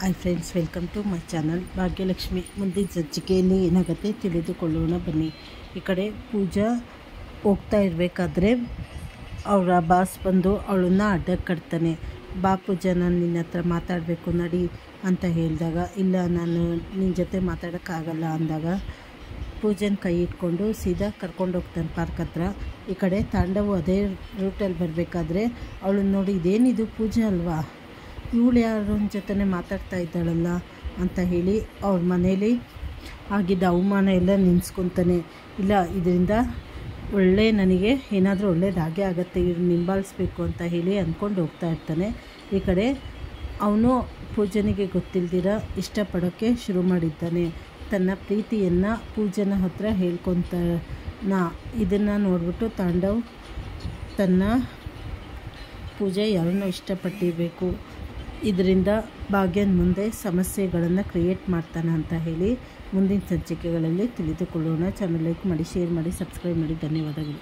Hi friends, welcome to my channel Bhagyalakshmi. ಮುಂದಿನ ಸಂಚಿಕೆಯಲ್ಲಿ ಏನಾಗುತ್ತೆ ತಿಳಿದುಕೊಳ್ಳೋಣ ಬನ್ನಿ. ಈ ಕಡೆ ಪೂಜಾ ಹೋಗ್ತಾ ಇರಬೇಕಾದ್ರೆ ಅವರ ಬಾಸ್ ಬಂದು ಅವಳನ್ನು ಅಡ್ಡಕ್ಕೆ ಕಟ್ತಾನೆ. ಬಾ ಪೂಜಾ, ನಾನು ನಿನ್ನ ಹತ್ರ ಮಾತಾಡಬೇಕು ನಡಿ ಅಂತ ಹೇಳಿದಾಗ, ಇಲ್ಲ ನಾನು ನಿನ್ನ ಜೊತೆ ಮಾತಾಡೋಕ್ಕಾಗಲ್ಲ ಅಂದಾಗ ಪೂಜನ ಕೈ ಇಟ್ಕೊಂಡು ಸೀದಾ ಕರ್ಕೊಂಡು ಹೋಗ್ತಾನೆ ಪಾರ್ಕ್ ಹತ್ರ. ಈ ಕಡೆ ತಾಂಡವು ಅದೇ ರೂಟಲ್ಲಿ ಬರಬೇಕಾದ್ರೆ ಅವಳನ್ನ ನೋಡಿ, ಇದೇನಿದು ಪೂಜಾ ಅಲ್ವಾ, ಇವಳು ಯಾರ ಜೊತೆ ಮಾತಾಡ್ತಾ ಇದ್ದಾಳಲ್ಲ ಅಂತ ಹೇಳಿ ಅವ್ರ ಮನೇಲಿ ಆಗಿದ್ದ ಅವಮಾನ ಎಲ್ಲ ನೆನೆಸ್ಕೊತಾನೆ. ಇಲ್ಲ, ಇದರಿಂದ ನನಗೆ ಏನಾದರೂ ಒಳ್ಳೇದಾಗೇ ಆಗುತ್ತೆ, ಇವ್ರು ನಿಂಬಾಲಿಸ್ಬೇಕು ಅಂತ ಹೇಳಿ ಅಂದ್ಕೊಂಡು ಹೋಗ್ತಾ ಇರ್ತಾನೆ. ಈ ಕಡೆ ಅವನು ಪೂಜನಿಗೆ ಗೊತ್ತಿಲ್ದಿರ ಇಷ್ಟಪಡೋಕ್ಕೆ ಶುರು ಮಾಡಿದ್ದಾನೆ. ತನ್ನ ಪ್ರೀತಿಯನ್ನು ಪೂಜನ ಹತ್ರ ಹೇಳ್ಕೊತಾನ. ಇದನ್ನು ನೋಡ್ಬಿಟ್ಟು ತಾಂಡವ್ ತನ್ನ ಪೂಜೆ ಯಾರನ್ನೂ ಇಷ್ಟಪಟ್ಟಿರಬೇಕು, ಇದರಿಂದ ಭಾಗ್ಯನ ಮುಂದೆ ಸಮಸ್ಯೆಗಳನ್ನು ಕ್ರಿಯೇಟ್ ಮಾಡ್ತಾನೆ ಅಂತ ಹೇಳಿ ಮುಂದಿನ ಸಂಚಿಕೆಗಳಲ್ಲಿ ತಿಳಿದುಕೊಳ್ಳೋಣ. ಚಾನಲ್ ಲೈಕ್ ಮಾಡಿ, ಶೇರ್ ಮಾಡಿ, ಸಬ್ಸ್ಕ್ರೈಬ್ ಮಾಡಿ. ಧನ್ಯವಾದಗಳು.